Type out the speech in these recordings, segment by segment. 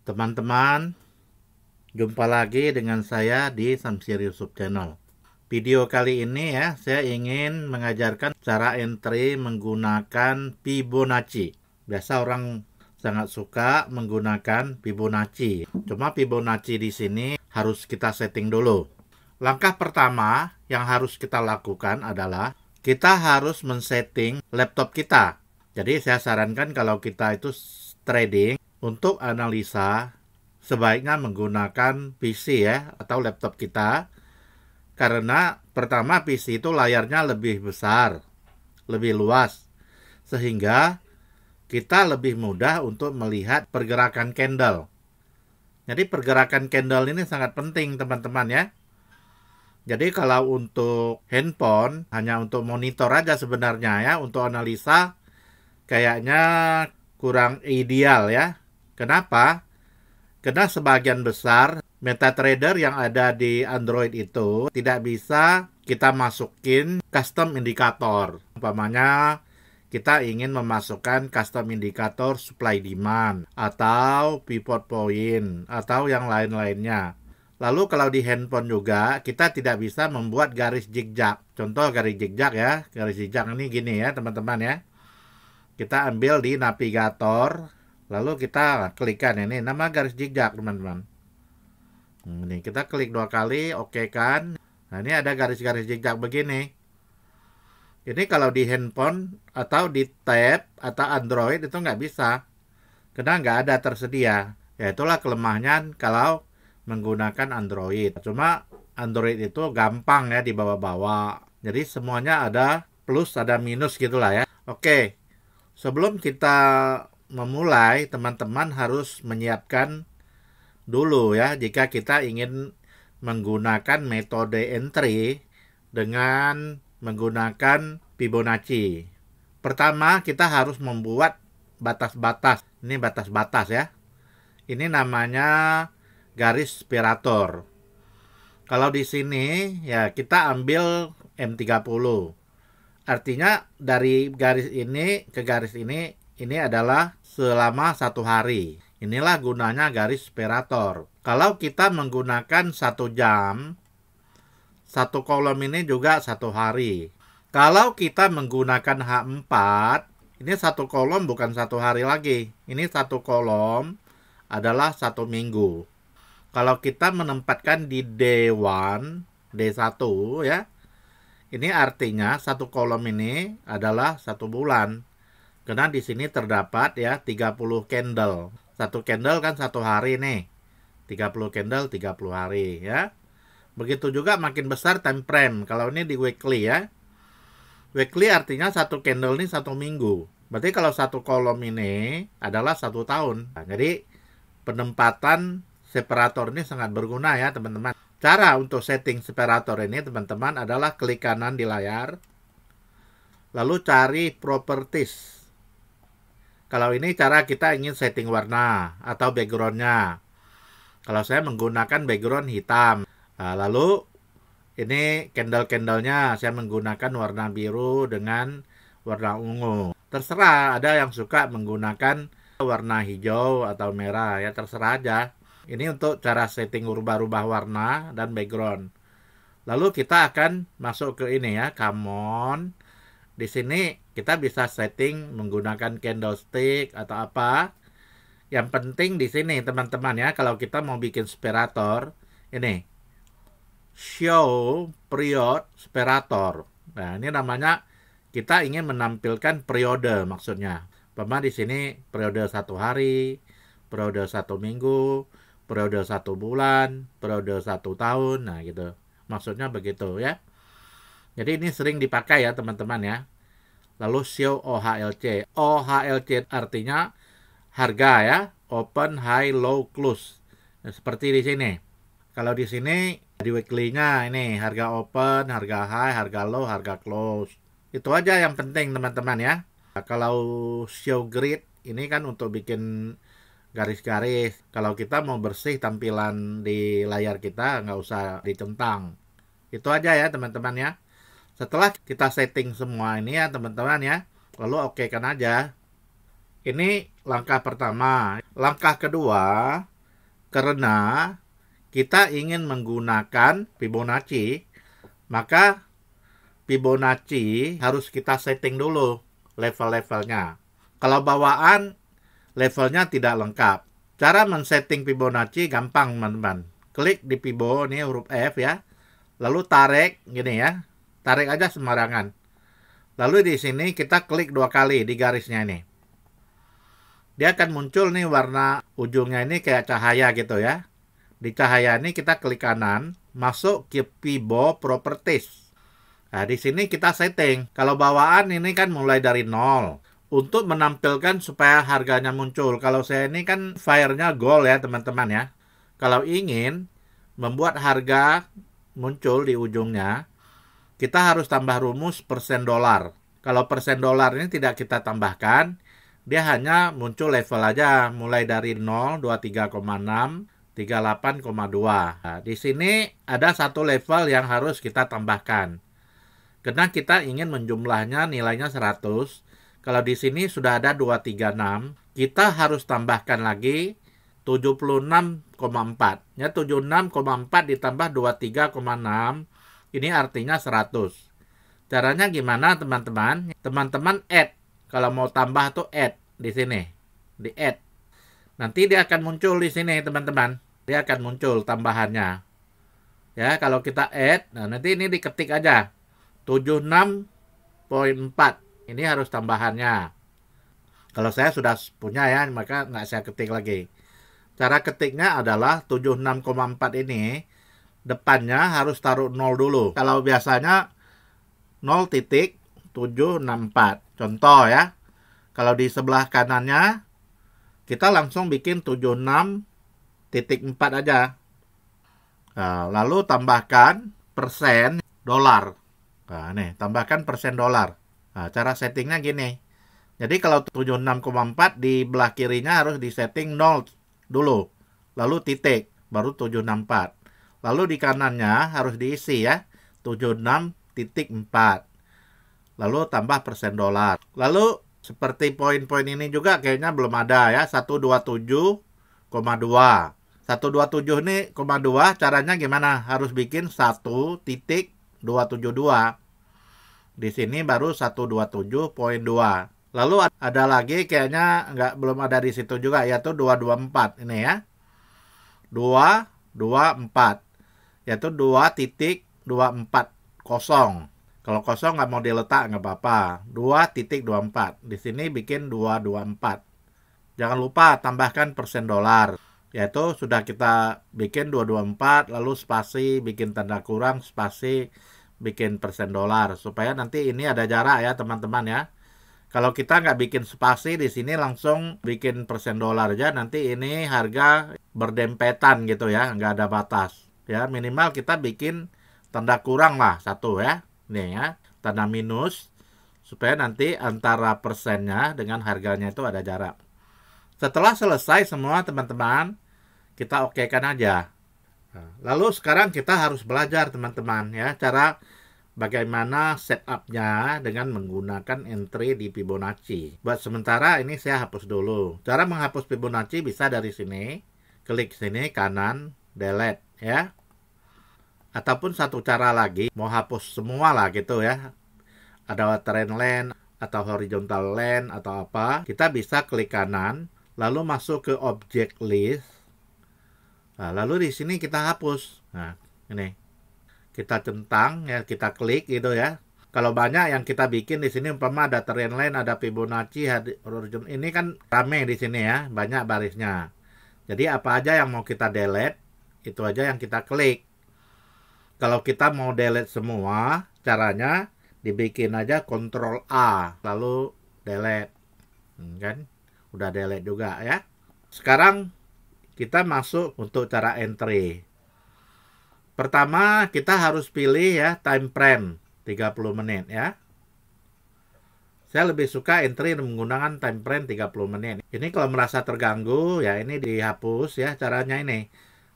Teman-teman, jumpa lagi dengan saya di Samsir Yusuf Channel. Video kali ini ya, saya ingin mengajarkan cara entry menggunakan Fibonacci. Biasa orang sangat suka menggunakan Fibonacci. Cuma Fibonacci di sini harus kita setting dulu. Langkah pertama yang harus kita lakukan adalah kita harus men-setting laptop kita. Jadi saya sarankan kalau kita itu trading, untuk analisa sebaiknya menggunakan PC ya atau laptop kita, karena pertama PC itu layarnya lebih besar, lebih luas, sehingga kita lebih mudah untuk melihat pergerakan candle. Jadi pergerakan candle ini sangat penting teman-teman ya. Jadi kalau untuk handphone hanya untuk monitor aja sebenarnya ya, untuk analisa kayaknya kurang ideal ya. Kenapa? Karena sebagian besar MetaTrader yang ada di Android itu tidak bisa kita masukin custom indikator. Umpamanya kita ingin memasukkan custom indikator supply demand atau pivot point atau yang lain-lainnya. Lalu kalau di handphone juga kita tidak bisa membuat garis zigzag. Contoh garis zigzag ya. Garis zigzag ini gini ya teman-teman ya. Kita ambil di navigator. Lalu kita klikkan ini nama garis zigzag teman-teman. Ini kita klik 2 kali, oke kan. Nah ini ada garis-garis zigzag begini. Ini kalau di handphone atau di tab atau Android itu nggak bisa. Karena nggak ada tersedia. Ya itulah kelemahannya kalau menggunakan Android. Cuma Android itu gampang ya dibawa-bawa. Jadi semuanya ada plus ada minus gitulah ya. Oke. Sebelum kita memulai, teman-teman harus menyiapkan dulu ya jika kita ingin menggunakan metode entry dengan menggunakan Fibonacci. Pertama, kita harus membuat batas-batas. Ini batas-batas ya. Ini namanya garis separator. Kalau di sini ya kita ambil M30. Artinya dari garis ini ke garis ini adalah selama 1 hari. Inilah gunanya garis separator. Kalau kita menggunakan 1 jam, 1 kolom ini juga 1 hari. Kalau kita menggunakan H4, ini 1 kolom bukan 1 hari lagi. Ini 1 kolom adalah 1 minggu. Kalau kita menempatkan di D1, D1 ya, ini artinya 1 kolom ini adalah 1 bulan. Karena di sini terdapat ya 30 candle. 1 candle kan 1 hari nih. 30 candle 30 hari ya. Begitu juga makin besar time frame. Kalau ini di weekly ya. Weekly artinya 1 candle ini 1 minggu. Berarti kalau 1 kolom ini adalah 1 tahun. Nah, jadi penempatan separator ini sangat berguna ya teman-teman. Cara untuk setting separator ini teman-teman adalah klik kanan di layar. Lalu cari properties. Kalau ini cara kita ingin setting warna atau backgroundnya. Kalau saya menggunakan background hitam. Nah, lalu ini candle-candlenya saya menggunakan warna biru dengan warna ungu. Terserah, ada yang suka menggunakan warna hijau atau merah ya, terserah aja. Ini untuk cara setting rubah-rubah warna dan background. Lalu kita akan masuk ke ini ya, common. Di sini kita bisa setting menggunakan candlestick atau apa. Yang penting di sini teman-teman ya, kalau kita mau bikin separator, ini show period separator. Nah, ini namanya kita ingin menampilkan periode maksudnya. Pertama di sini periode 1 hari, periode 1 minggu, periode 1 bulan, periode 1 tahun. Nah, gitu. Maksudnya begitu ya. Jadi ini sering dipakai ya teman-teman ya. Lalu show OHLC. OHLC artinya harga ya. Open, high, low, close. Nah, seperti di sini. Kalau di sini di weekly-nya ini harga open, harga high, harga low, harga close. Itu aja yang penting teman-teman ya. Nah, kalau show grid ini kan untuk bikin garis-garis. Kalau kita mau bersih tampilan di layar kita nggak usah dicentang. Itu aja ya teman-teman ya. Setelah kita setting semua ini ya teman-teman ya, lalu oke kan aja. Ini langkah pertama. Langkah kedua, Karena kita ingin menggunakan Fibonacci, maka Fibonacci harus kita setting dulu level-levelnya. Kalau bawaan, levelnya tidak lengkap. Cara men-setting Fibonacci gampang, teman-teman. Klik di Fibo, ini huruf F ya. Lalu tarik, gini ya. Tarik aja sembarangan. Lalu di sini kita klik 2 kali di garisnya ini. Dia akan muncul nih warna ujungnya ini kayak cahaya gitu ya. Di cahaya ini kita klik kanan, masuk ke Fibo Properties. Nah, di sini kita setting. Kalau bawaan ini kan mulai dari 0. Untuk menampilkan supaya harganya muncul. Kalau saya ini kan fire-nya gold ya, teman-teman ya. Kalau ingin membuat harga muncul di ujungnya, kita harus tambah rumus persen dolar. Kalau persen dolar ini tidak kita tambahkan, dia hanya muncul level aja, mulai dari 0, 23,6, 38,2. Nah, di sini ada satu level yang harus kita tambahkan. Karena kita ingin menjumlahnya nilainya 100. Kalau di sini sudah ada 236, kita harus tambahkan lagi 76,4. Ya, 76,4 ditambah 23,6, ini artinya 100. Caranya gimana, teman-teman? Teman-teman add. Kalau mau tambah tuh add di sini. Di add. Nanti dia akan muncul di sini, teman-teman. Dia akan muncul tambahannya. Ya, kalau kita add, nah nanti ini diketik aja. 76,4. Ini harus tambahannya. Kalau saya sudah punya ya, maka nggak saya ketik lagi. Cara ketiknya adalah 76,4 ini, depannya harus taruh 0 dulu. Kalau biasanya 0,764. Contoh ya. Kalau di sebelah kanannya, kita langsung bikin 76,4 aja. Nah, lalu tambahkan persen dolar. Nah, nih, tambahkan persen dolar. Nah, cara settingnya gini. Jadi kalau 76,4 di belah kirinya harus disetting 0 dulu. Lalu titik, baru 764. Lalu di kanannya harus diisi ya, 76,4. Lalu tambah persen dolar. Lalu seperti poin-poin ini juga kayaknya belum ada ya, 127,2. 127 ini, 2, caranya gimana? Harus bikin 1.272. Di sini baru 127,2. Lalu ada lagi kayaknya belum ada di situ juga, yaitu 224 ini ya. 224. Yaitu 2.240. Kalau kosong nggak mau diletak nggak apa-apa. 2.24. Di sini bikin 224. Jangan lupa tambahkan persen dolar. Yaitu sudah kita bikin 224, lalu spasi, bikin tanda kurang, spasi, bikin persen dolar. Supaya nanti ini ada jarak ya teman-teman ya. Kalau kita nggak bikin spasi di sini langsung bikin persen dolar aja, nanti ini harga berdempetan gitu ya, nggak ada batas. Ya minimal kita bikin tanda kurang lah satu ya. Nih ya, tanda minus supaya nanti antara persennya dengan harganya itu ada jarak. Setelah selesai semua teman-teman, kita okekan aja. Lalu sekarang kita harus belajar teman-teman ya, cara bagaimana setupnya dengan menggunakan entry di Fibonacci. Buat sementara ini saya hapus dulu. Cara menghapus Fibonacci bisa dari sini, klik sini kanan, delete ya. Ataupun satu cara lagi, mau hapus semua lah gitu ya. Ada trend line atau horizontal line atau apa. Kita bisa klik kanan, lalu masuk ke object list. Nah, lalu di sini kita hapus. Nah, ini. Kita centang ya, kita klik gitu ya. Kalau banyak yang kita bikin di sini umpama ada trend line, ada Fibonacci, horizontal. Ini kan rame di sini ya, banyak barisnya. Jadi apa aja yang mau kita delete, itu aja yang kita klik. Kalau kita mau delete semua, caranya dibikin aja Ctrl A, lalu delete. Kan? Udah delete juga ya. Sekarang kita masuk untuk cara entry. Pertama, kita harus pilih ya time frame 30 menit ya. Saya lebih suka entry menggunakan time frame 30 menit. Ini kalau merasa terganggu, ya ini dihapus ya. Caranya ini.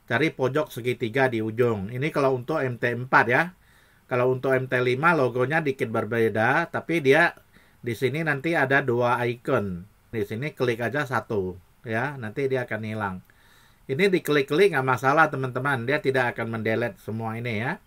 Cari pojok segitiga di ujung. Ini kalau untuk MT4 ya. Kalau untuk MT5 logonya dikit berbeda, tapi dia di sini nanti ada 2 icon. Di sini klik aja satu ya, nanti dia akan hilang. Ini diklik-klik nggak masalah teman-teman. Dia tidak akan mendelete semua ini ya.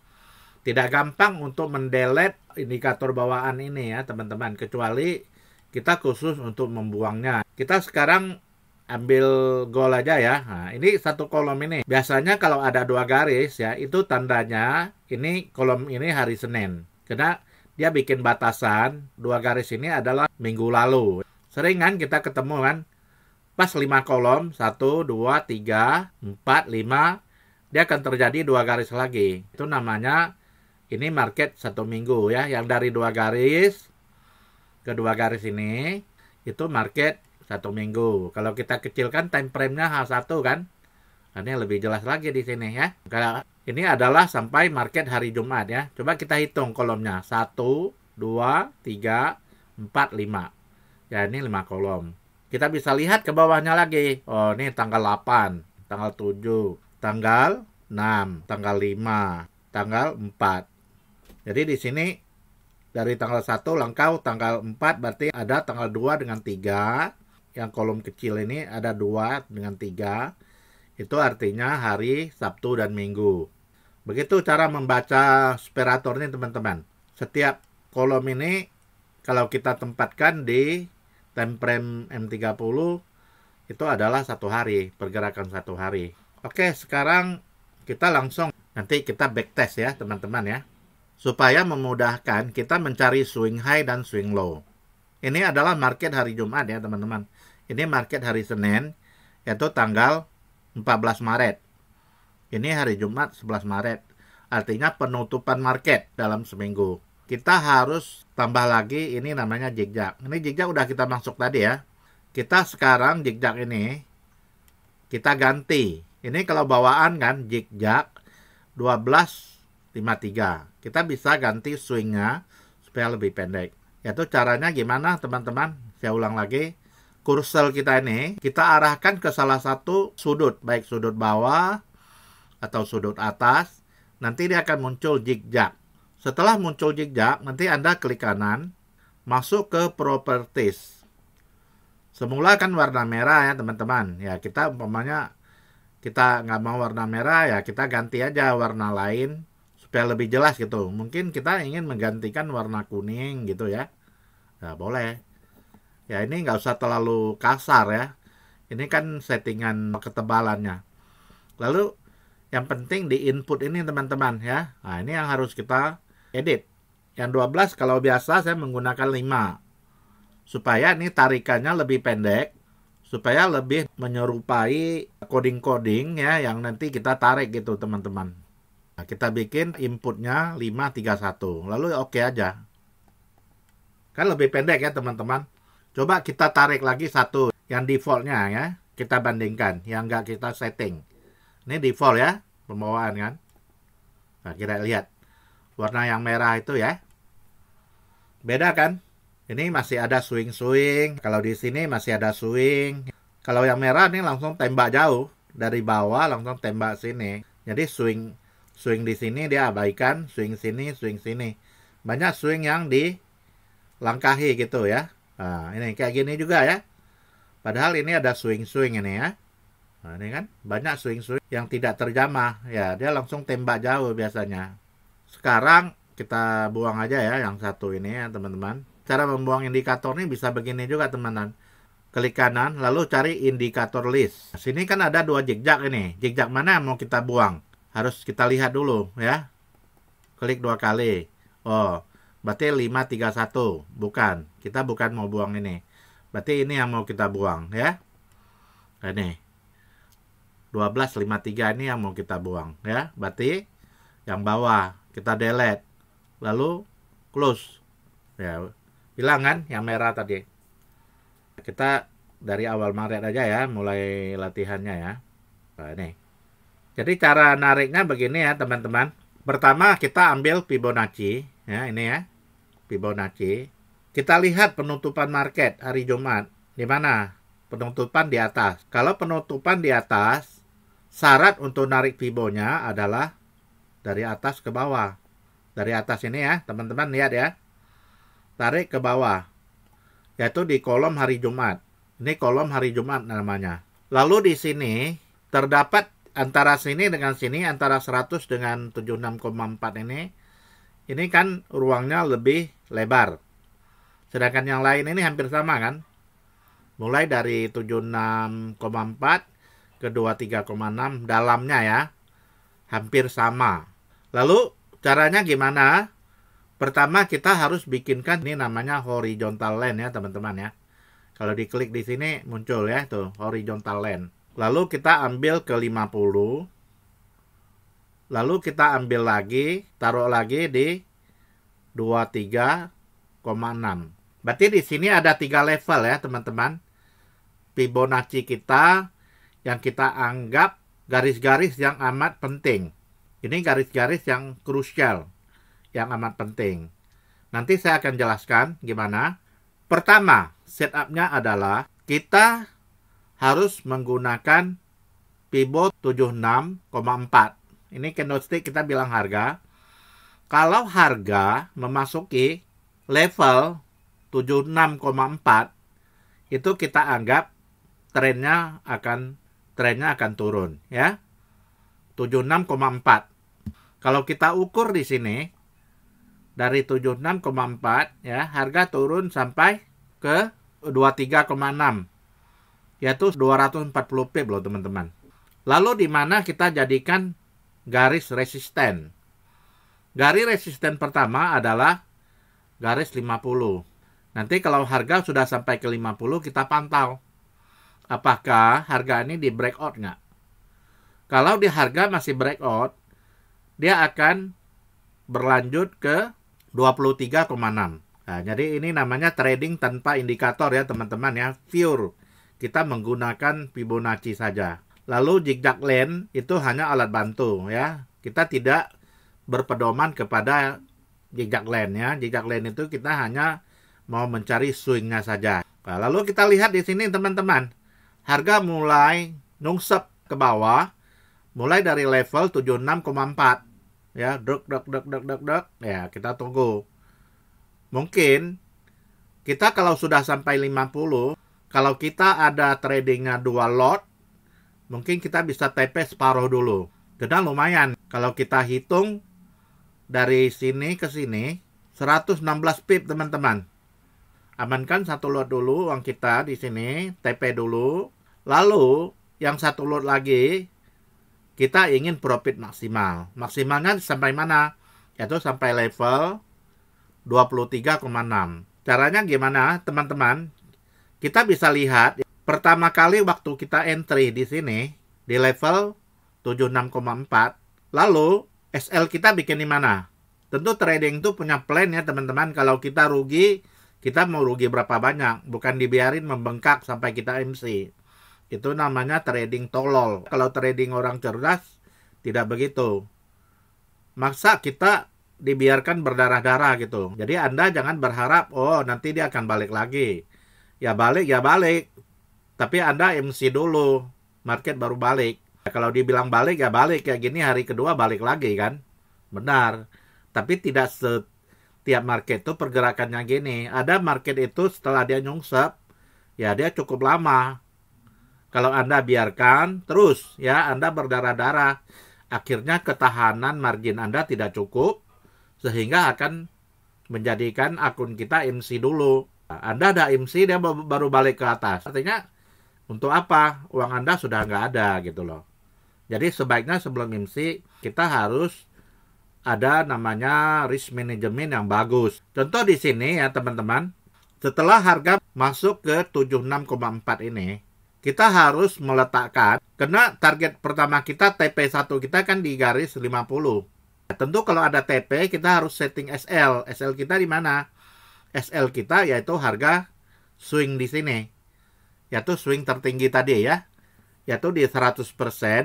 Tidak gampang untuk mendelete indikator bawaan ini ya teman-teman. Kecuali kita khusus untuk membuangnya. Kita sekarang ambil goal aja ya. Nah, ini satu kolom ini. Biasanya kalau ada 2 garis ya, itu tandanya ini kolom ini hari Senin. Karena dia bikin batasan 2 garis ini adalah minggu lalu. Sering kan kita ketemu kan, pas 5 kolom, 1, 2, 3, 4, 5, dia akan terjadi 2 garis lagi. Itu namanya ini market 1 minggu ya. Yang dari 2 garis ke 2 garis ini, itu market 1 minggu. Kalau kita kecilkan time frame-nya H1 kan, ini lebih jelas lagi di sini ya. Kalau ini adalah sampai market hari Jumat ya. Coba kita hitung kolomnya. 1, 2, 3, 4, 5. Ya ini 5 kolom. Kita bisa lihat ke bawahnya lagi. Oh ini tanggal 8, tanggal 7, tanggal 6, tanggal 5, tanggal 4. Jadi di sini dari tanggal 1 langkau tanggal 4 berarti ada tanggal 2 dengan 3. Yang kolom kecil ini ada 2 dengan 3. Itu artinya hari Sabtu dan Minggu. Begitu cara membaca separator ini teman-teman. Setiap kolom ini kalau kita tempatkan di time frame M30 itu adalah 1 hari, pergerakan 1 hari. Oke, sekarang kita langsung nanti kita backtest ya teman-teman ya. Supaya memudahkan kita mencari swing high dan swing low. Ini adalah market hari Jumat ya teman-teman. Ini market hari Senin, yaitu tanggal 14 Maret. Ini hari Jumat 11 Maret. Artinya penutupan market dalam seminggu. Kita harus tambah lagi ini namanya zigzag. Ini zigzag udah kita masuk tadi ya. Kita sekarang zigzag ini kita ganti. Ini kalau bawaan kan zigzag 12.53. Kita bisa ganti swingnya supaya lebih pendek. Yaitu caranya gimana teman-teman? Saya ulang lagi. Kursor kita ini kita arahkan ke salah satu sudut, baik sudut bawah atau sudut atas. Nanti dia akan muncul zigzag. Setelah muncul zigzag, nanti Anda klik kanan, masuk ke properties. Semula kan warna merah ya teman-teman. Ya kita umpamanya kita nggak mau warna merah ya kita ganti aja warna lain supaya lebih jelas gitu. Mungkin kita ingin menggantikan warna kuning gitu ya. Ya boleh. Ya ini nggak usah terlalu kasar ya. Ini kan settingan ketebalannya. Lalu yang penting di input ini teman-teman ya. Nah ini yang harus kita edit. Yang 12 kalau biasa saya menggunakan 5. Supaya ini tarikannya lebih pendek. Supaya lebih menyerupai coding-coding ya yang nanti kita tarik gitu teman-teman. Nah, kita bikin inputnya 531. Lalu oke aja. Kan lebih pendek ya teman-teman. Coba kita tarik lagi satu yang defaultnya ya. Kita bandingkan yang nggak kita setting. Ini default ya pembawaan kan. Nah kita lihat warna yang merah itu ya. Beda kan? Ini masih ada swing-swing. Kalau di sini masih ada swing. Kalau yang merah ini langsung tembak jauh. Dari bawah langsung tembak sini. Jadi swing di sini dia abaikan. Swing sini. Banyak swing yang dilangkahi gitu ya. Nah ini kayak gini juga ya. Padahal ini ada swing-swing ini ya. Nah ini kan banyak swing-swing yang tidak terjamah. Ya dia langsung tembak jauh biasanya. Sekarang kita buang aja ya yang satu ini ya teman-teman. Cara membuang indikator ini bisa begini juga teman-teman. Klik kanan lalu cari indikator list. Sini kan ada 2 zigzag ini. Zigzag mana yang mau kita buang? Harus kita lihat dulu ya. Klik 2 kali. Oh berarti 531. Bukan. Kita bukan mau buang ini. Berarti ini yang mau kita buang ya. Ini 1253 ini yang mau kita buang ya. Berarti yang bawah kita delete. Lalu close. Ya, hilang kan yang merah tadi. Kita dari awal Maret aja ya mulai latihannya ya. Nah, ini. Jadi cara nariknya begini ya teman-teman. Pertama kita ambil Fibonacci ya ini ya. Fibonacci. Kita lihat penutupan market hari Jumat. Di mana? Penutupan di atas. Kalau penutupan di atas, syarat untuk narik Fibonya adalah dari atas ke bawah. Dari atas ini ya, teman-teman lihat ya. Tarik ke bawah. Yaitu di kolom hari Jumat. Ini kolom hari Jumat namanya. Lalu di sini, terdapat antara sini dengan sini, antara 100 dengan 76,4 ini kan ruangnya lebih lebar. Sedangkan yang lain ini hampir sama kan? Mulai dari 76,4 ke 23,6 dalamnya ya. Hampir sama. Lalu caranya gimana? Pertama kita harus bikinkan ini namanya horizontal line ya teman-teman ya. Kalau diklik di sini muncul ya tuh horizontal line. Lalu kita ambil ke 50. Lalu kita ambil lagi, taruh lagi di 23,6. Berarti di sini ada 3 level ya teman-teman. Fibonacci kita yang kita anggap garis-garis yang amat penting. Ini garis-garis yang krusial, yang amat penting. Nanti saya akan jelaskan gimana. Pertama, setupnya adalah kita harus menggunakan Fibo 76,4. Ini candlestick kita bilang harga. Kalau harga memasuki level 76,4, itu kita anggap trennya akan turun ya. 76,4. Kalau kita ukur di sini dari 76,4 ya, harga turun sampai ke 23,6. Yaitu 240 pip loh teman-teman. Lalu di mana kita jadikan garis resisten. Garis resisten pertama adalah garis 50. Nanti kalau harga sudah sampai ke 50 kita pantau. Apakah harga ini di breakout nggak? Kalau di harga masih breakout, dia akan berlanjut ke 23,6. Nah, jadi ini namanya trading tanpa indikator ya teman-teman ya. Pure. Kita menggunakan Fibonacci saja. Lalu zigzag line itu hanya alat bantu ya. Kita tidak berpedoman kepada zigzag line ya. Zigzag line itu kita hanya mau mencari swingnya saja. Nah, lalu kita lihat di sini teman-teman. Harga mulai nungsep ke bawah. Mulai dari level 76,4. Ya, dek. Ya, kita tunggu. Mungkin kita kalau sudah sampai 50, kalau kita ada tradingnya 2 lot, mungkin kita bisa TP separuh dulu. Karena lumayan. Kalau kita hitung dari sini ke sini, 116 pip teman-teman. Amankan 1 lot dulu uang kita di sini, TP dulu. Lalu yang 1 lot lagi, kita ingin profit maksimal. Maksimalnya sampai mana? Yaitu sampai level 23,6. Caranya gimana teman-teman? Kita bisa lihat pertama kali waktu kita entry di sini di level 76,4, lalu SL kita bikin di mana? Tentu trading itu punya plan ya teman-teman. Kalau kita rugi, kita mau rugi berapa banyak, bukan dibiarin membengkak sampai kita MC. Itu namanya trading tolol. Kalau trading orang cerdas tidak begitu. Maksa kita dibiarkan berdarah-darah gitu. Jadi Anda jangan berharap oh nanti dia akan balik lagi. Ya balik. Tapi Anda MC dulu. Market baru balik. Kalau dibilang balik ya balik. Kayak gini hari kedua balik lagi kan. Benar. Tapi tidak setiap market itu pergerakannya gini. Ada market itu setelah dia nyungsep. Ya dia cukup lama. Kalau Anda biarkan terus ya Anda berdarah-darah. Akhirnya ketahanan margin Anda tidak cukup. Sehingga akan menjadikan akun kita MC dulu. Anda ada MC, dia baru balik ke atas. Artinya, untuk apa? Uang Anda sudah nggak ada gitu loh. Jadi sebaiknya sebelum MC, kita harus ada namanya risk management yang bagus. Contoh di sini ya teman-teman. Setelah harga masuk ke 76,4 ini, kita harus meletakkan, karena target pertama kita TP1 kita kan di garis 50. Tentu kalau ada TP, kita harus setting SL. SL kita di mana? SL kita yaitu harga swing di sini. Yaitu swing tertinggi tadi ya. Yaitu di 100%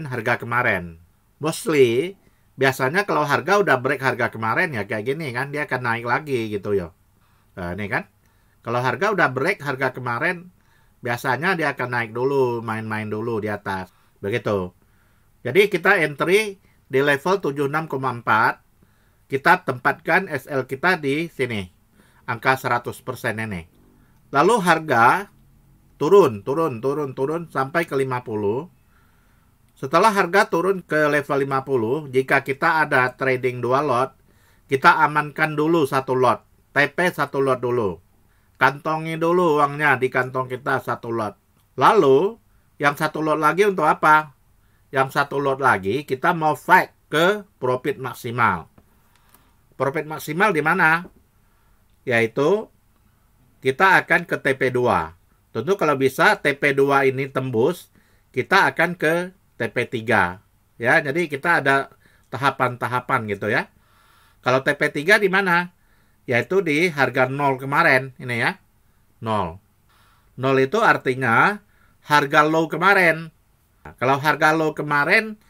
harga kemarin. Mostly, biasanya kalau harga udah break harga kemarin ya kayak gini kan. Dia akan naik lagi gitu ya. Nah ini kan. Kalau harga udah break harga kemarin, biasanya dia akan naik dulu. Main-main dulu di atas. Begitu. Jadi kita entry di level 76,4. Kita tempatkan SL kita di sini. Angka 100% ini. Lalu harga turun sampai ke 50. Setelah harga turun ke level 50, jika kita ada trading 2 lot, kita amankan dulu 1 lot. TP 1 lot dulu. Kantongi dulu uangnya di kantong kita 1 lot. Lalu, yang 1 lot lagi untuk apa? Yang 1 lot lagi kita mau fight ke profit maksimal. Profit maksimal di mana? Yaitu kita akan ke TP2. Tentu kalau bisa TP2 ini tembus, kita akan ke TP3. Ya, jadi kita ada tahapan-tahapan gitu ya. Kalau TP3 di mana? Yaitu di harga 0 kemarin, ini ya. 0. 0 itu artinya harga low kemarin. Nah, kalau harga low kemarin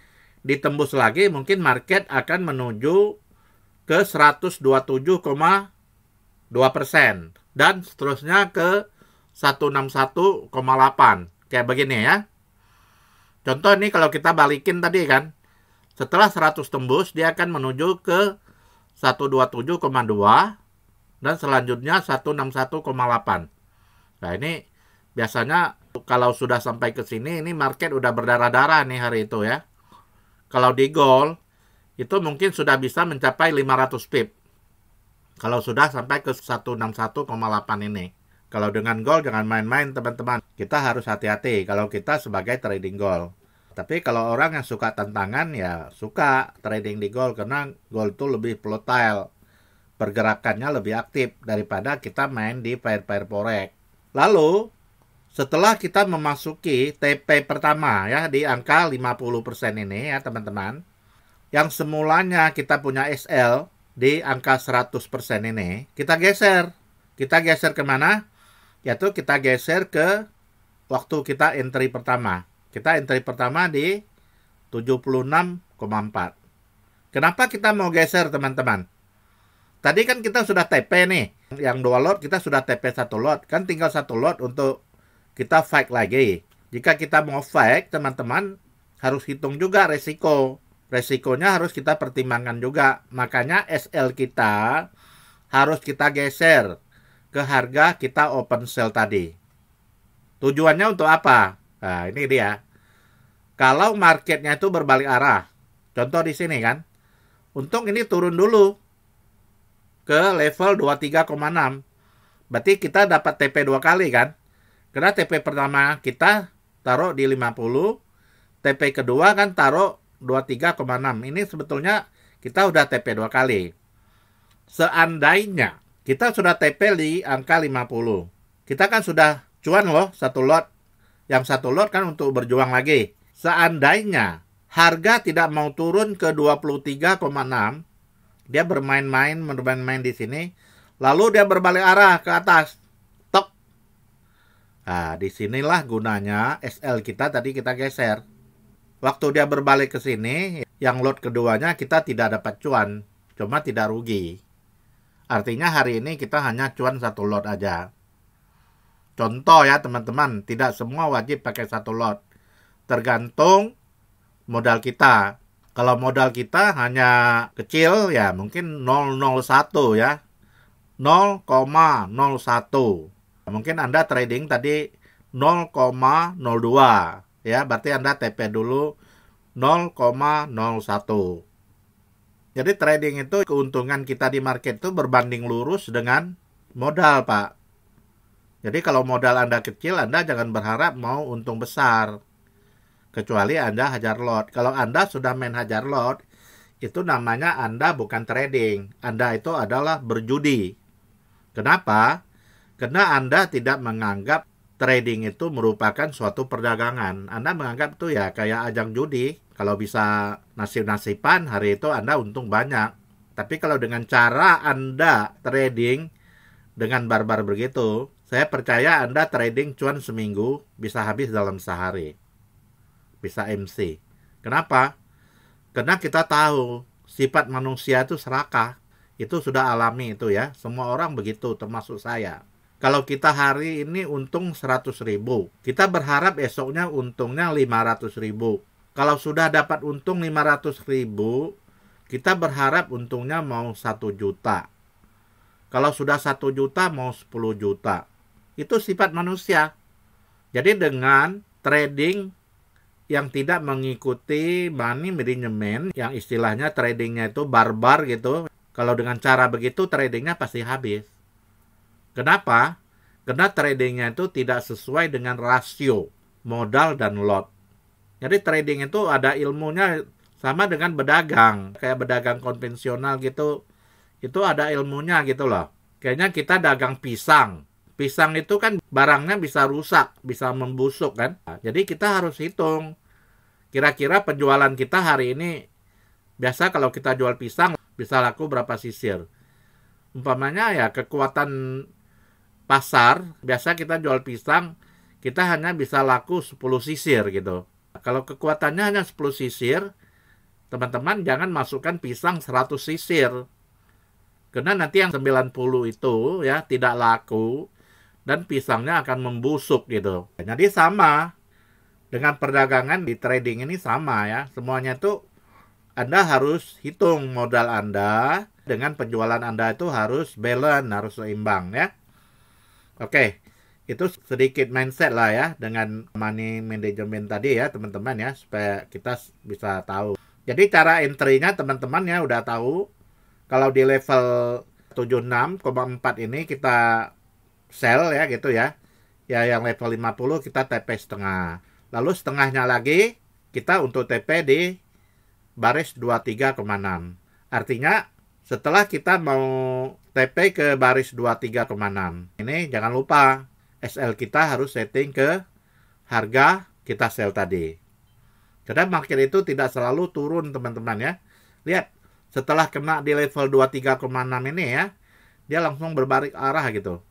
ditembus lagi, mungkin market akan menuju ke 127,2% dan seterusnya ke 161,8. Kayak begini ya. Contoh ini kalau kita balikin tadi kan, setelah 100 tembus, dia akan menuju ke 127,2 dan selanjutnya 161,8. Nah ini biasanya kalau sudah sampai ke sini, ini market udah berdarah-darah nih hari itu ya. Kalau di gold, itu mungkin sudah bisa mencapai 500 pip. Kalau sudah sampai ke 161,8 ini. Kalau dengan gold jangan main-main teman-teman. Kita harus hati-hati kalau kita sebagai trading gold. Tapi kalau orang yang suka tantangan ya suka trading di gold karena gold itu lebih volatile. Pergerakannya lebih aktif daripada kita main di pair-pair forex. Lalu setelah kita memasuki TP pertama ya di angka 50% ini ya teman-teman. Yang semulanya kita punya SL di angka 100% ini, kita geser. Kita geser kemana? Yaitu kita geser ke waktu kita entry pertama. Kita entry pertama di 76,4. Kenapa kita mau geser teman-teman? Tadi kan kita sudah TP nih. Yang 2 lot kita sudah TP 1 lot. Kan tinggal 1 lot untuk kita fight lagi. Jika kita mau fight teman-teman harus hitung juga resiko. Resikonya harus kita pertimbangkan juga. Makanya SL kita harus kita geser ke harga kita open sell tadi. Tujuannya untuk apa? Nah, ini dia. Kalau marketnya itu berbalik arah. Contoh di sini kan. Untung ini turun dulu ke level 23,6. Berarti kita dapat TP 2 kali kan. Karena TP pertama kita taruh di 50. TP kedua kan taruh 23,6. Ini sebetulnya kita udah TP 2 kali. Seandainya kita sudah TP di angka 50. Kita kan sudah cuan loh 1 lot. Yang 1 lot kan untuk berjuang lagi. Seandainya harga tidak mau turun ke 23,6, dia bermain-main di sini, lalu dia berbalik arah ke atas. Tok. Nah, disinilah gunanya SL kita tadi kita geser. Waktu dia berbalik ke sini, yang lot keduanya kita tidak dapat cuan, cuma tidak rugi. Artinya hari ini kita hanya cuan 1 lot aja. Contoh ya teman-teman, tidak semua wajib pakai 1 lot. Tergantung modal kita. Kalau modal kita hanya kecil ya mungkin 0,01 ya. 0,01. Mungkin Anda trading tadi 0,02. Ya, berarti Anda TP dulu 0,01. Jadi trading itu keuntungan kita di market itu berbanding lurus dengan modal, Pak. Jadi kalau modal Anda kecil, Anda jangan berharap mau untung besar. Kecuali Anda hajar lot. Kalau Anda sudah main hajar lot, itu namanya Anda bukan trading. Anda itu adalah berjudi. Kenapa? Karena Anda tidak menganggap trading itu merupakan suatu perdagangan. Anda menganggap itu ya kayak ajang judi. Kalau bisa nasib-nasiban, hari itu Anda untung banyak. Tapi kalau dengan cara Anda trading dengan barbar begitu, saya percaya Anda trading cuan seminggu bisa habis dalam sehari. Bisa MC. Kenapa? Karena kita tahu sifat manusia itu serakah. Itu sudah alami itu ya. Semua orang begitu, termasuk saya. Kalau kita hari ini untung 100.000, kita berharap esoknya untungnya 500.000. Kalau sudah dapat untung 500.000, kita berharap untungnya mau 1 juta. Kalau sudah 1 juta mau 10 juta. Itu sifat manusia. Jadi dengan trading yang tidak mengikuti money management, yang istilahnya tradingnya itu barbar gitu. Kalau dengan cara begitu tradingnya pasti habis. Kenapa? Karena tradingnya itu tidak sesuai dengan rasio modal dan lot. Jadi trading itu ada ilmunya, sama dengan berdagang. Kayak berdagang konvensional gitu, itu ada ilmunya gitu loh. Kayaknya kita dagang pisang. Pisang itu kan barangnya bisa rusak, bisa membusuk kan. Jadi kita harus hitung. Kira-kira penjualan kita hari ini, biasa kalau kita jual pisang, bisa laku berapa sisir. Umpamanya ya kekuatan pasar, biasa kita jual pisang, kita hanya bisa laku 10 sisir gitu. Kalau kekuatannya hanya 10 sisir, teman-teman jangan masukkan pisang 100 sisir. Karena nanti yang 90 itu ya tidak laku, dan pisangnya akan membusuk gitu. Jadi sama dengan perdagangan di trading ini sama ya. Semuanya itu Anda harus hitung modal Anda dengan penjualan Anda itu harus balance, harus seimbang ya. Oke, itu sedikit mindset lah ya dengan money management tadi ya teman-teman ya, supaya kita bisa tahu. Jadi cara entry-nya teman-teman ya udah tahu. Kalau di level 76,4 ini kita sell ya gitu ya. Ya yang level 50 kita TP setengah. Lalu setengahnya lagi kita untuk TP di baris 23,6. Artinya setelah kita mau TP ke baris 23,6. Ini jangan lupa SL kita harus setting ke harga kita sell tadi. Karena market itu tidak selalu turun teman-teman ya. Lihat setelah kena di level 23,6 ini ya, dia langsung berbalik arah gitu.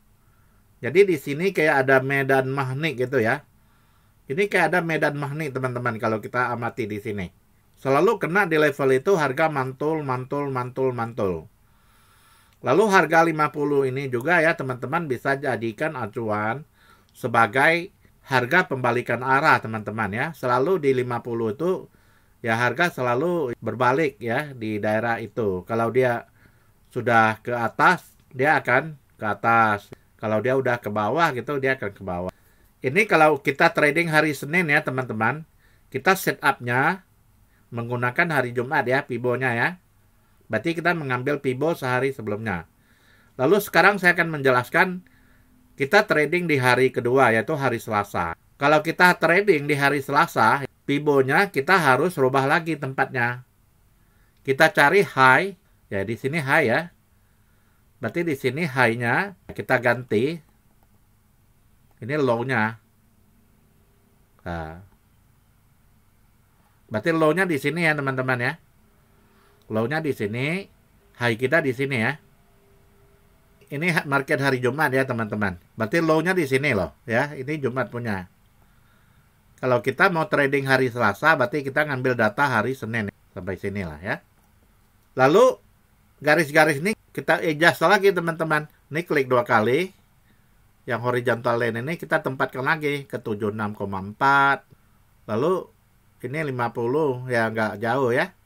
Jadi di sini kayak ada medan magnet gitu ya. Ini kayak ada medan magnet teman-teman kalau kita amati di sini. Selalu kena di level itu harga mantul. Lalu harga 50 ini juga ya teman-teman bisa jadikan acuan sebagai harga pembalikan arah teman-teman ya. Selalu di 50 itu ya harga selalu berbalik ya di daerah itu. Kalau dia sudah ke atas, dia akan ke atas. Kalau dia udah ke bawah gitu, dia akan ke bawah. Ini kalau kita trading hari Senin ya teman-teman, kita setupnya menggunakan hari Jumat ya, Pibonya ya. Berarti kita mengambil Pibo sehari sebelumnya. Lalu sekarang saya akan menjelaskan kita trading di hari kedua, yaitu hari Selasa. Kalau kita trading di hari Selasa, Pibonya kita harus rubah lagi tempatnya. Kita cari high, ya di sini high ya. Berarti di sini high-nya kita ganti. Ini low-nya. Nah. Berarti low-nya di sini ya teman-teman ya. Low-nya di sini, high kita di sini ya. Ini market hari Jumat ya teman-teman. Berarti low-nya di sini loh ya. Ini Jumat punya. Kalau kita mau trading hari Selasa, berarti kita ngambil data hari Senin. Sampai sini lah ya. Lalu garis-garis ini kita adjust lagi teman-teman. Ini klik 2 kali. Yang horizontal line ini kita tempatkan lagi ke 76,4. Lalu ini 50 ya nggak jauh ya.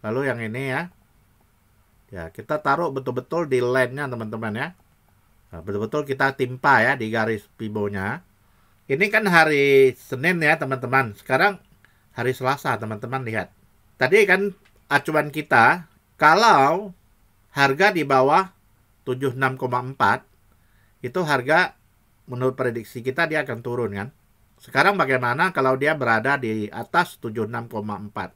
Lalu yang ini ya. Ya kita taruh betul-betul di line-nya teman-teman ya. Nah, betul-betul kita timpa ya di garis pibonya. Ini kan hari Senin ya teman-teman. Sekarang hari Selasa teman-teman lihat. Tadi kan acuan kita kalau harga di bawah 76,4 itu harga menurut prediksi kita dia akan turun kan. Sekarang bagaimana kalau dia berada di atas 76,4?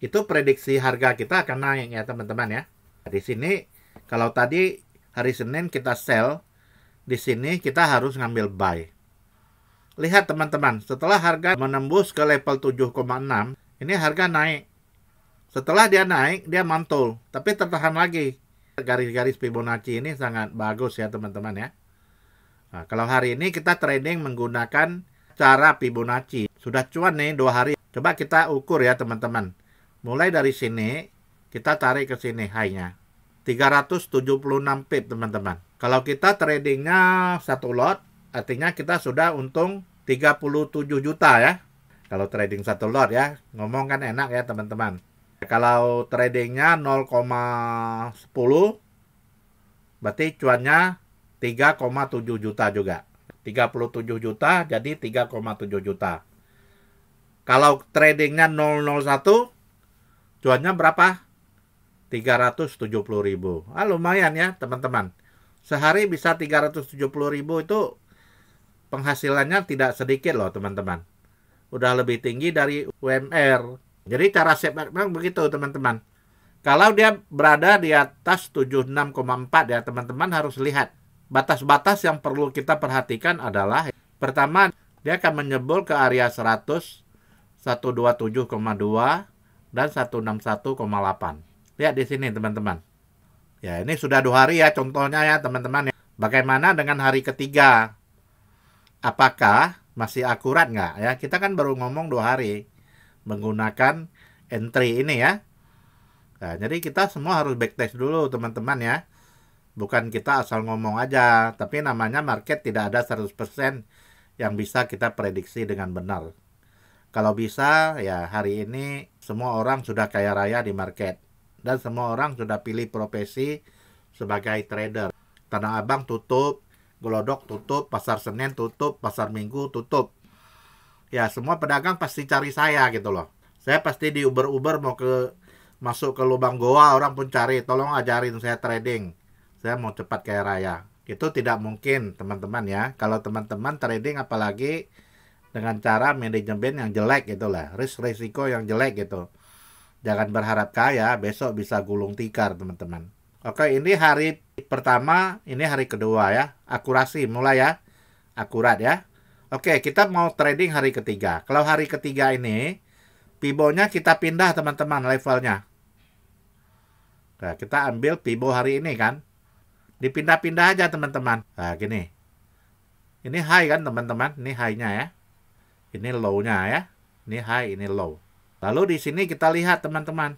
Itu prediksi harga kita akan naik ya teman-teman ya. Di sini kalau tadi hari Senin kita sell, di sini kita harus ngambil buy. Lihat teman-teman, setelah harga menembus ke level 7,6, ini harga naik. Setelah dia naik, dia mantul, tapi tertahan lagi. Garis-garis Fibonacci ini sangat bagus ya teman-teman ya. Nah, kalau hari ini kita trading menggunakan cara Fibonacci. Sudah cuan nih 2 hari. Coba kita ukur ya teman-teman. Mulai dari sini, kita tarik ke sini high-nya. 376 pip teman-teman. Kalau kita tradingnya 1 lot, artinya kita sudah untung 37 juta ya. Kalau trading 1 lot ya. Ngomong kan enak ya teman-teman. Kalau tradingnya 0,10, berarti cuannya 3,7 juta juga. 37 juta jadi 3,7 juta. Kalau tradingnya 001, cuannya berapa? 370.000. Lumayan ya teman-teman. Sehari bisa 370.000 itu penghasilannya tidak sedikit loh teman-teman. Udah lebih tinggi dari UMR. Jadi cara save memang begitu teman-teman. Kalau dia berada di atas 76,4 ya teman-teman harus lihat. Batas-batas yang perlu kita perhatikan adalah pertama dia akan menyebol ke area 100, 127,2 dan 161,8. Lihat di sini teman-teman. Ya ini sudah 2 hari ya contohnya ya teman-teman ya. Bagaimana dengan hari ketiga? Apakah masih akurat nggak ya? Kita kan baru ngomong 2 hari menggunakan entry ini ya. Nah, jadi kita semua harus backtest dulu teman-teman ya. Bukan kita asal ngomong aja. Tapi namanya market tidak ada 100% yang bisa kita prediksi dengan benar. Kalau bisa ya hari ini semua orang sudah kaya raya di market. Dan semua orang sudah pilih profesi sebagai trader. Tanah Abang tutup, Glodok tutup, Pasar Senen tutup, Pasar Minggu tutup. Ya semua pedagang pasti cari saya gitu loh. Saya pasti di Uber mau masuk ke lubang goa, orang pun cari, tolong ajarin saya trading. Saya mau cepat kaya raya. Itu tidak mungkin teman-teman ya. Kalau teman-teman trading apalagi dengan cara manajemen yang jelek gitu lah. Risiko yang jelek gitu. Jangan berharap kaya, besok bisa gulung tikar teman-teman. Oke, ini hari pertama, ini hari kedua ya. Akurasi mulai ya. Akurat ya. Oke, kita mau trading hari ketiga. Kalau hari ketiga ini, Pibonya kita pindah teman-teman levelnya. Nah, kita ambil Pibo hari ini kan. Dipindah-pindah aja teman-teman. Nah, gini. Ini high kan teman-teman. Ini high-nya ya. Ini low-nya ya. Ini high, ini low. Lalu di sini kita lihat teman-teman.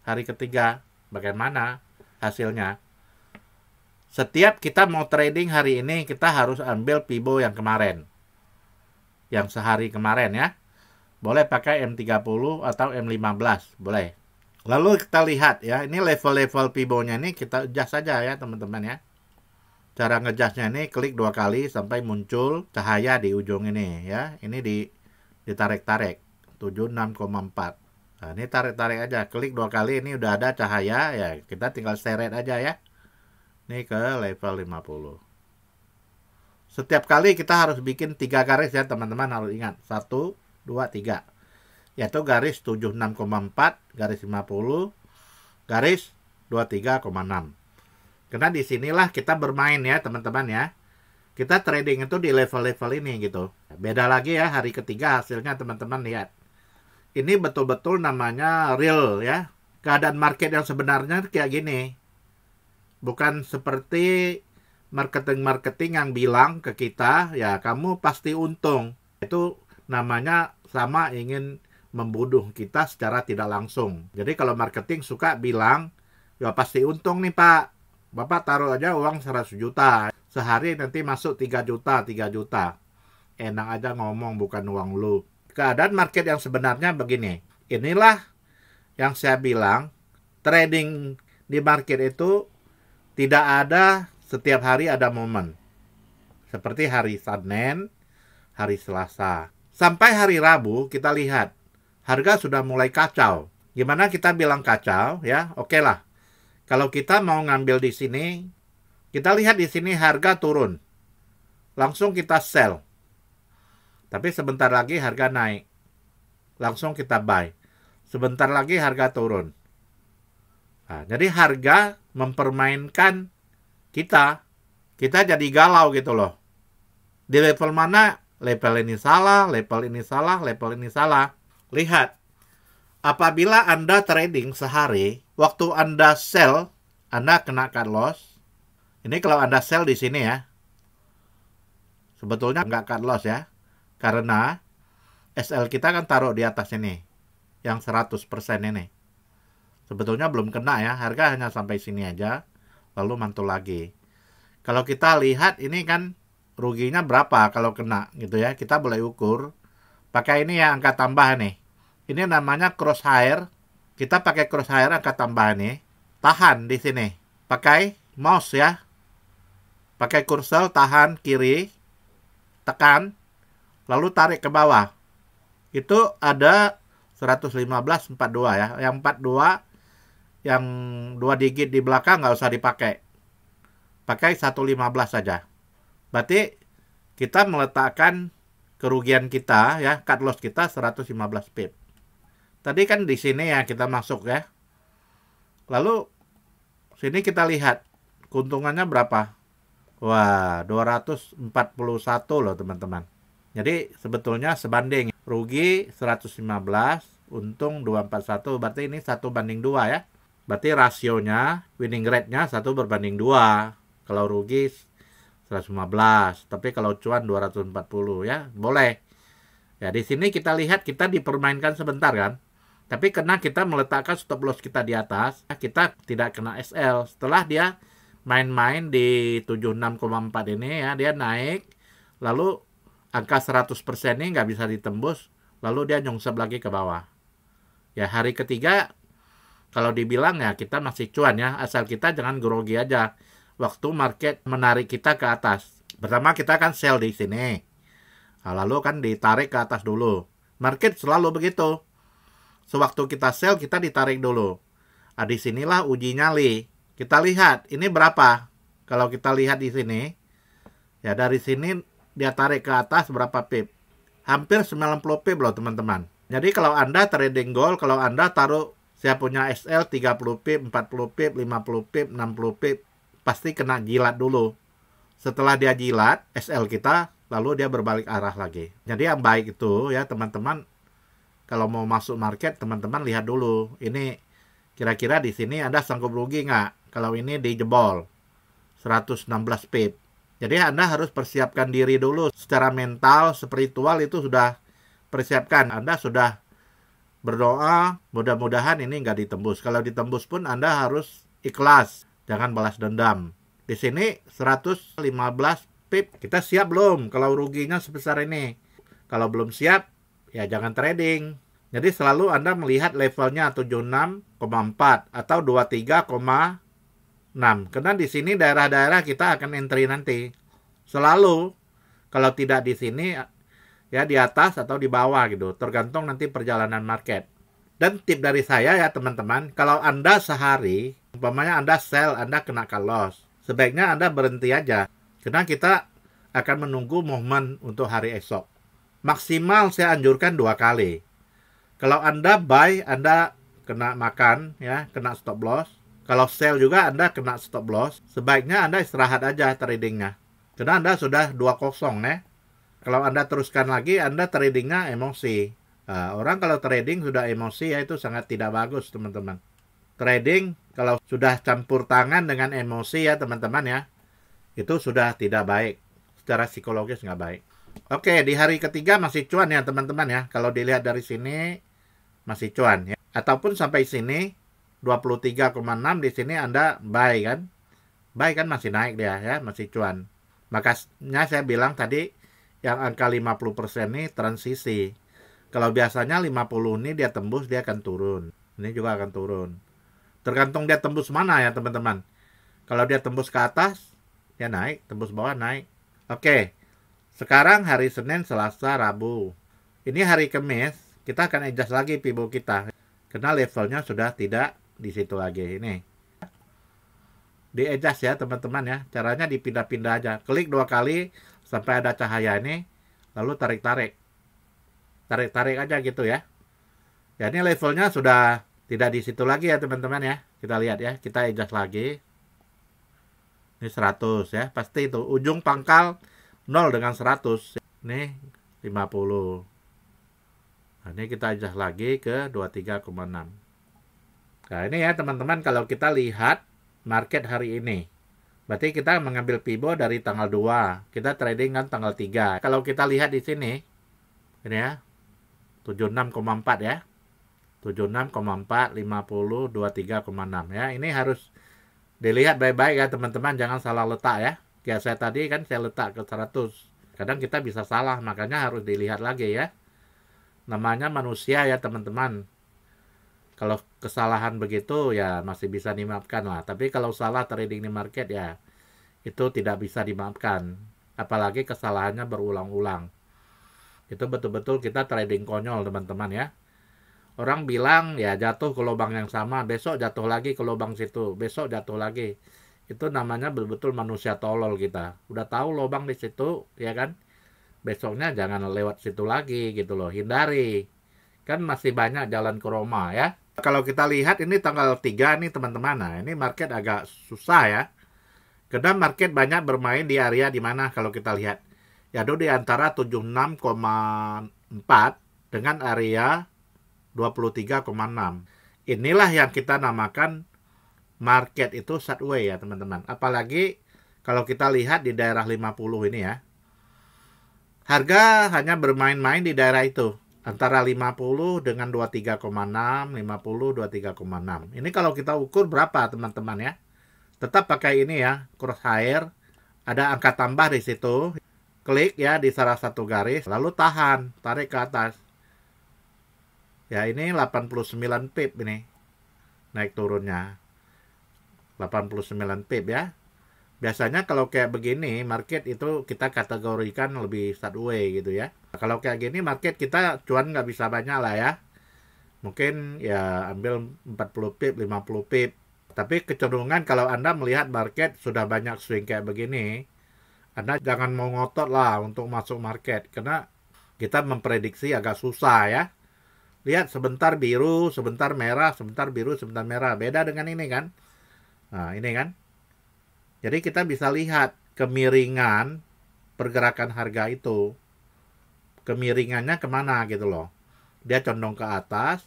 Hari ketiga. Bagaimana hasilnya. Setiap kita mau trading hari ini, kita harus ambil Pibo yang kemarin. Yang sehari kemarin ya. Boleh pakai M30 atau M15. Boleh. Lalu kita lihat ya, ini level-level Pibonya ini kita adjust saja ya teman-teman ya. Cara ngejustnya ini klik 2 kali sampai muncul cahaya di ujung ini ya. Ini ditarik-tarik 76,4. Nah, ini tarik-tarik aja, klik 2 kali ini udah ada cahaya ya. Kita tinggal seret aja ya. Ini ke level 50. Setiap kali kita harus bikin 3 garis ya teman-teman, harus ingat. 1, 2, 3. Yaitu garis 76,4, garis 50, garis 23,6. Karena disinilah kita bermain ya teman-teman ya. Kita trading itu di level-level ini gitu. Beda lagi ya hari ketiga hasilnya teman-teman lihat. Ini betul-betul namanya real ya. Keadaan market yang sebenarnya kayak gini. Bukan seperti marketing-marketing yang bilang ke kita, ya kamu pasti untung. Itu namanya sama ingin membunuh kita secara tidak langsung. Jadi kalau marketing suka bilang, ya pasti untung nih Pak. Bapak taruh aja uang 100 juta. Sehari nanti masuk 3 juta, 3 juta. Enak aja ngomong bukan uang lu. Keadaan market yang sebenarnya begini. Inilah yang saya bilang, trading di market itu tidak ada setiap hari ada momen. Seperti hari Senin, hari Selasa. Sampai hari Rabu kita lihat harga sudah mulai kacau. Gimana kita bilang kacau ya? Oke lah. Kalau kita mau ngambil di sini, kita lihat di sini harga turun. Langsung kita sell. Tapi sebentar lagi harga naik. Langsung kita buy. Sebentar lagi harga turun. Nah, jadi harga mempermainkan kita. Kita jadi galau gitu loh. Di level mana? Level ini salah, level ini salah, level ini salah. Lihat, apabila Anda trading sehari, waktu Anda sell, Anda kena cut loss. Ini kalau Anda sell di sini ya. Sebetulnya nggak cut loss ya. Karena SL kita kan taruh di atas ini. Yang 100% ini. Sebetulnya belum kena ya. Harga hanya sampai sini aja. Lalu mantul lagi. Kalau kita lihat ini kan ruginya berapa kalau kena gitu ya. Kita boleh ukur. Pakai ini ya angka tambah nih. Ini namanya crosshair. Kita pakai crosshair angka tambah nih. Tahan di sini. Pakai mouse ya. Pakai kursor tahan kiri. Tekan. Lalu tarik ke bawah. itu ada 115.42 ya. Yang 42 yang 2 digit di belakang nggak usah dipakai. Pakai 115 saja. Berarti kita meletakkan kerugian kita ya, cut loss kita 115 pip. Tadi kan di sini ya kita masuk ya. Lalu sini kita lihat keuntungannya berapa? Wah, 241 loh teman-teman. Jadi sebetulnya sebanding. Rugi 115, untung 241, berarti ini 1:2 ya. Berarti rasionya, winning rate-nya 1:2. Kalau rugi 115, tapi kalau cuan 240 ya, boleh. Ya, di sini kita lihat kita dipermainkan sebentar kan. Tapi karena kita meletakkan stop loss kita di atas, kita tidak kena SL. Setelah dia main-main di 76,4 ini ya, dia naik, lalu angka 100% ini nggak bisa ditembus, lalu dia nyungsep lagi ke bawah. Ya, hari ketiga kalau dibilang ya kita masih cuan ya, asal kita jangan grogi aja waktu market menarik kita ke atas. Pertama kita kan sell di sini. Nah, lalu kan ditarik ke atas dulu. Market selalu begitu. Sewaktu kita sell kita ditarik dulu. Nah, disinilah uji nyali. Kita lihat ini berapa. Kalau kita lihat di sini, ya dari sini dia tarik ke atas berapa pip? Hampir 90 pip loh teman-teman. Jadi kalau Anda trading gold, kalau Anda taruh saya punya SL 30 pip, 40 pip, 50 pip, 60 pip, pasti kena jilat dulu. Setelah dia jilat SL kita, lalu dia berbalik arah lagi. Jadi yang baik itu ya teman-teman, kalau mau masuk market, teman-teman lihat dulu. Ini kira-kira di sini Anda sanggup rugi nggak? Kalau ini dijebol 116 pip. Jadi Anda harus persiapkan diri dulu. Secara mental, spiritual itu sudah persiapkan. Anda sudah berdoa, mudah-mudahan ini nggak ditembus. Kalau ditembus pun Anda harus ikhlas. Jangan balas dendam. Di sini 115 pip. Kita siap belum kalau ruginya sebesar ini? Kalau belum siap, ya jangan trading. Jadi selalu Anda melihat levelnya 76,4 atau 23,6. Karena di sini daerah-daerah kita akan entry nanti. Selalu kalau tidak di sini ya di atas atau di bawah gitu. Tergantung nanti perjalanan market. Dan tip dari saya ya teman-teman, kalau Anda sehari, umpamanya Anda sell, Anda kena cut loss. Sebaiknya Anda berhenti aja. Karena kita akan menunggu momen untuk hari esok. Maksimal saya anjurkan 2 kali. Kalau Anda buy, Anda kena makan, ya, kena stop loss. Kalau sell juga Anda kena stop loss. Sebaiknya Anda istirahat aja tradingnya. Karena Anda sudah 2-0 ya. Kalau Anda teruskan lagi, Anda tradingnya emosi. Nah, orang kalau trading sudah emosi ya itu sangat tidak bagus teman-teman. Trading kalau sudah campur tangan dengan emosi ya teman-teman ya, itu sudah tidak baik. Secara psikologis nggak baik. Oke, di hari ketiga masih cuan ya teman-teman ya. Kalau dilihat dari sini masih cuan ya. Ataupun sampai sini 23,6 di sini Anda buy kan. Buy kan masih naik dia ya, masih cuan. Makanya saya bilang tadi yang angka 50% ini transisi. Kalau biasanya 50 ini dia tembus, dia akan turun. Ini juga akan turun. Tergantung dia tembus mana ya teman-teman. Kalau dia tembus ke atas, dia naik. Tembus bawah, naik. Oke. Sekarang hari Senin, Selasa, Rabu. Ini hari Kamis, kita akan adjust lagi Fibo kita. Karena levelnya sudah tidak di situ lagi. Ini. Di adjust ya teman-teman ya. Caranya dipindah-pindah aja. Klik 2 kali sampai ada cahaya ini, lalu tarik-tarik. Tarik-tarik aja gitu ya. Ya ini levelnya sudah tidak di situ lagi ya teman-teman ya. Kita lihat ya, kita adjust lagi. Ini 100 ya, pasti itu. Ujung pangkal 0 dengan 100. Ini 50. Nah, ini kita adjust lagi ke 23,6. Nah ini ya teman-teman, kalau kita lihat market hari ini. Berarti kita mengambil Fibo dari tanggal 2. Kita trading kan tanggal 3. Kalau kita lihat di sini, ini ya, 76,4 ya. 76,4, 50, 23,6 ya. Ini harus dilihat baik-baik ya teman-teman. Jangan salah letak ya. Kayak saya tadi kan saya letak ke 100. Kadang kita bisa salah, makanya harus dilihat lagi ya. Namanya manusia ya teman-teman. Kalau kesalahan begitu ya masih bisa dimaafkan lah. Tapi kalau salah trading di market ya itu tidak bisa dimaafkan. Apalagi kesalahannya berulang-ulang. Itu betul-betul kita trading konyol teman-teman ya. Orang bilang ya jatuh ke lubang yang sama, besok jatuh lagi ke lubang situ, besok jatuh lagi. Itu namanya betul-betul manusia tolol kita. Udah tahu lubang di situ, ya kan? Besoknya jangan lewat situ lagi gitu loh, hindari. Kan masih banyak jalan ke Roma ya. Kalau kita lihat ini tanggal 3 nih teman-teman. Nah, ini market agak susah ya. Karena market banyak bermain di area di mana kalau kita lihat. Yaitu di antara 76,4 dengan area 23,6. Inilah yang kita namakan market itu sideways ya teman-teman. Apalagi kalau kita lihat di daerah 50 ini ya. Harga hanya bermain-main di daerah itu. Antara 50 dengan 23,6, 50, 23,6. Ini kalau kita ukur berapa teman-teman ya. Tetap pakai ini ya, crosshair. Ada angka tambah di situ. Klik ya di salah satu garis. Lalu tahan, tarik ke atas. Ya ini 89 pip ini. Naik turunnya. 89 pip ya. Biasanya kalau kayak begini, market itu kita kategorikan lebih sideways gitu ya. Kalau kayak gini, market kita cuan nggak bisa banyak lah ya. Mungkin ya ambil 40 pip, 50 pip. Tapi kecenderungan kalau Anda melihat market sudah banyak swing kayak begini, Anda jangan mau ngotot lah untuk masuk market. Karena kita memprediksi agak susah ya. Lihat sebentar biru, sebentar merah, sebentar biru, sebentar merah. Beda dengan ini kan. Nah ini kan. Jadi kita bisa lihat kemiringan pergerakan harga itu. Kemiringannya kemana gitu loh. Dia condong ke atas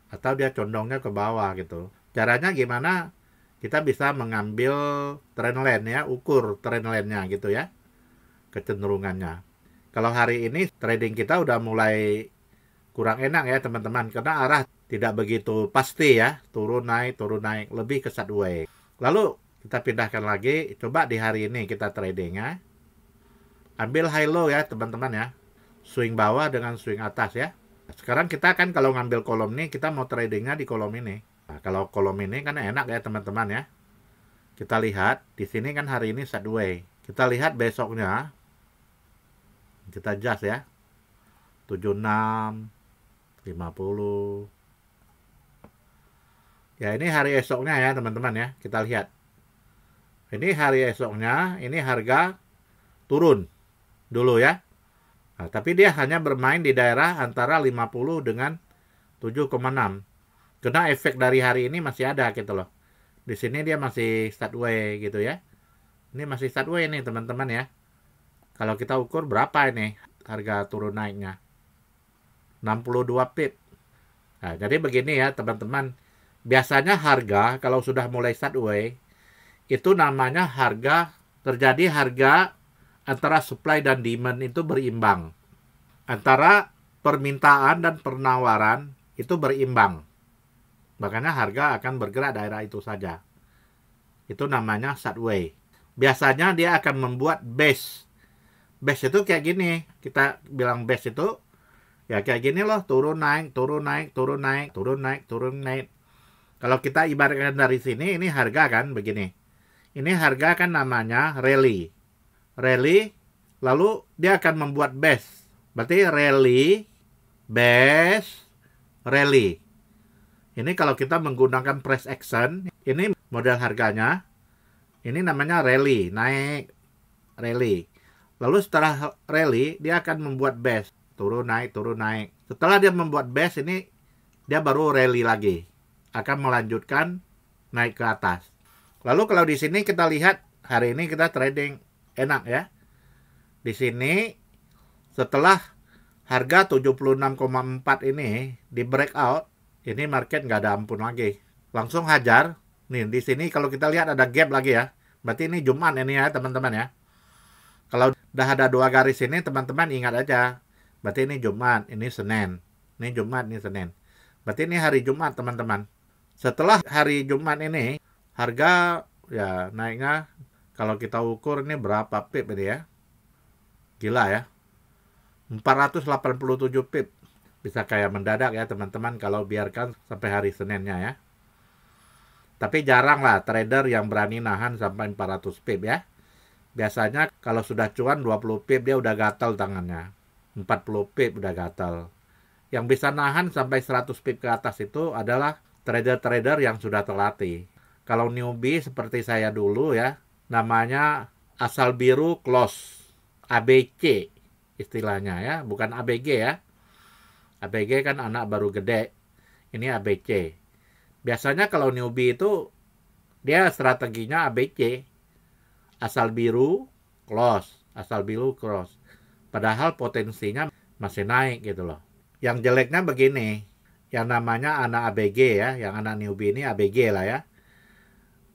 atau dia condongnya ke bawah gitu. Caranya gimana? Kita bisa mengambil trendline ya, ukur trendline-nya gitu ya. Kecenderungannya. Kalau hari ini trading kita udah mulai kurang enak ya teman-teman. Karena arah tidak begitu pasti ya. Turun naik, lebih ke sideways. Lalu kita pindahkan lagi, coba di hari ini kita trading ya. Ambil high low ya teman-teman ya. Swing bawah dengan swing atas ya. Sekarang kita kan kalau ngambil kolom ini, kita mau tradingnya di kolom ini. Nah, kalau kolom ini kan enak ya teman-teman ya. Kita lihat, di sini kan hari ini sideways. Kita lihat besoknya. Kita adjust ya. 76, 50. Ya ini hari esoknya ya teman-teman ya. Kita lihat. Ini hari esoknya, ini harga turun dulu ya. Nah, tapi dia hanya bermain di daerah antara 50 dengan 7,6. Karena efek dari hari ini masih ada gitu loh. Di sini dia masih sideways gitu ya. Ini masih sideways nih teman-teman ya. Kalau kita ukur berapa ini harga turun naiknya? 62 pip. Nah, jadi begini ya teman-teman. Biasanya harga kalau sudah mulai sideways itu namanya terjadi harga antara supply dan demand itu berimbang. Antara permintaan dan penawaran itu berimbang. Makanya harga akan bergerak daerah itu saja. Itu namanya sideways. Biasanya dia akan membuat base. Base itu kayak gini. Kita bilang base itu ya kayak gini loh. Turun naik, turun naik, turun naik, turun naik, turun naik. Kalau kita ibaratkan dari sini, ini harga kan begini. Ini harga kan namanya rally. Rally, lalu dia akan membuat base. Berarti rally, base, rally. Ini kalau kita menggunakan price action, ini model harganya. Ini namanya rally, naik, rally. Lalu setelah rally, dia akan membuat base. Turun, naik, turun, naik. Setelah dia membuat base, ini dia baru rally lagi. Akan melanjutkan naik ke atas. Lalu kalau di sini kita lihat hari ini kita trading enak ya. Di sini setelah harga 76,4 ini di breakout, ini market nggak ada ampun lagi. Langsung hajar. Nih di sini kalau kita lihat ada gap lagi ya. Berarti ini Jumat ini ya teman-teman ya. Kalau udah ada dua garis ini teman-teman ingat aja. Berarti ini Jumat, ini Senin. Ini Jumat, ini Senin. Berarti ini hari Jumat teman-teman. Setelah hari Jumat ini harga ya naiknya kalau kita ukur ini berapa pip ini ya. Gila ya. 487 pip. Bisa kayak mendadak ya teman-teman kalau biarkan sampai hari Seninnya ya. Tapi jarang lah trader yang berani nahan sampai 400 pip ya. Biasanya kalau sudah cuan 20 pip dia udah gatal tangannya. 40 pip udah gatal. Yang bisa nahan sampai 100 pip ke atas itu adalah trader-trader yang sudah terlatih. Kalau newbie seperti saya dulu ya, namanya asal biru close, ABC istilahnya ya, bukan ABG ya. ABG kan anak baru gede, ini ABC. Biasanya kalau newbie itu dia strateginya ABC, asal biru close, asal biru close. Padahal potensinya masih naik gitu loh. Yang jeleknya begini, yang namanya anak ABG ya, yang anak newbie ini ABG lah ya.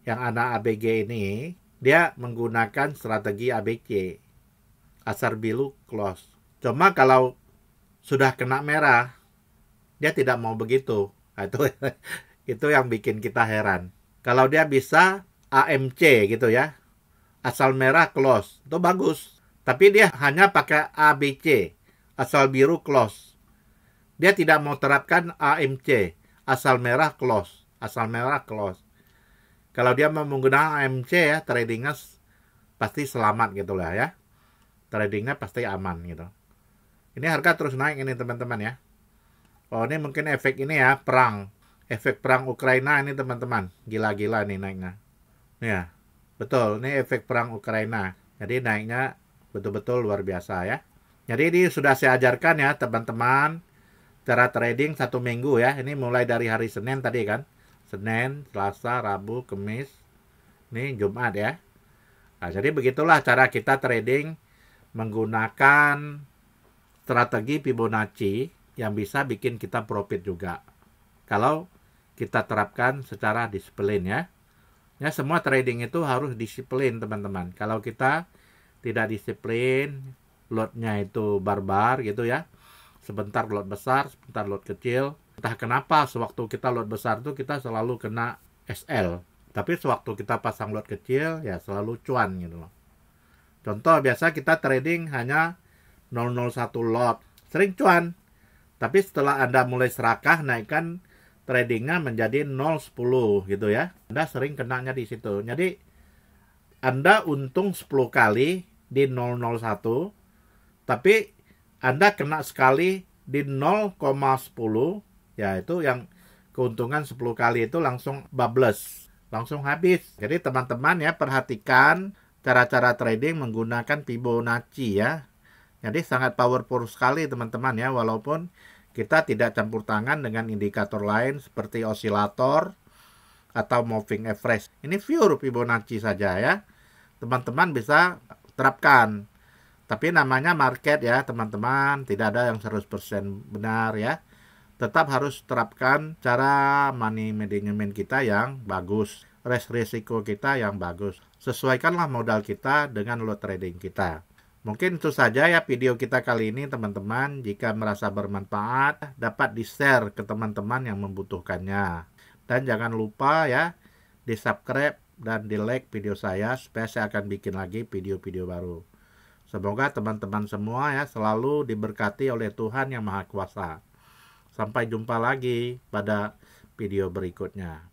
Yang anak ABG ini, dia menggunakan strategi ABC, asal biru close. Cuma kalau sudah kena merah, dia tidak mau begitu. Nah, itu yang bikin kita heran. Kalau dia bisa AMC gitu ya, asal merah close, itu bagus. Tapi dia hanya pakai ABC, asal biru close. Dia tidak mau terapkan AMC, asal merah close, asal merah close. Kalau dia mau menggunakan AMC ya, tradingnya pasti selamat gitu lah ya. Tradingnya pasti aman gitu. Ini harga terus naik ini teman-teman ya. Oh ini mungkin efek ini ya, perang. Efek perang Ukraina ini teman-teman. Gila-gila nih naiknya. Ya, betul. Ini efek perang Ukraina. Jadi naiknya betul-betul luar biasa ya. Jadi ini sudah saya ajarkan ya teman-teman. Cara trading 1 minggu ya. Ini mulai dari hari Senin tadi kan. Senin, Selasa, Rabu, Kamis. Ini Jumat ya. Nah, jadi begitulah cara kita trading menggunakan strategi Fibonacci yang bisa bikin kita profit juga. Kalau kita terapkan secara disiplin ya. Ya semua trading itu harus disiplin teman-teman. Kalau kita tidak disiplin, lotnya itu barbar gitu ya. Sebentar lot besar, sebentar lot kecil. Entah kenapa sewaktu kita lot besar itu kita selalu kena SL. Tapi sewaktu kita pasang lot kecil ya selalu cuan gitu loh. Contoh biasa kita trading hanya 001 lot. Sering cuan. Tapi setelah Anda mulai serakah naikkan tradingnya menjadi 010 gitu ya. Anda sering kenanya di situ. Jadi Anda untung 10 kali di 001. Tapi Anda kena sekali di 0,10. Ya itu yang keuntungan 10 kali itu langsung bablas. Langsung habis. Jadi teman-teman ya perhatikan cara-cara trading menggunakan Fibonacci ya. Jadi sangat powerful sekali teman-teman ya. Walaupun kita tidak campur tangan dengan indikator lain seperti osilator atau moving average. Ini pure Fibonacci saja ya. Teman-teman bisa terapkan. Tapi namanya market ya teman-teman. Tidak ada yang 100% benar ya. Tetap harus terapkan cara money management kita yang bagus. Risiko kita yang bagus. Sesuaikanlah modal kita dengan lot trading kita. Mungkin itu saja ya video kita kali ini teman-teman. Jika merasa bermanfaat, dapat di-share ke teman-teman yang membutuhkannya. Dan jangan lupa ya, di-subscribe dan di-like video saya supaya saya akan bikin lagi video-video baru. Semoga teman-teman semua ya selalu diberkati oleh Tuhan Yang Maha Kuasa. Sampai jumpa lagi pada video berikutnya.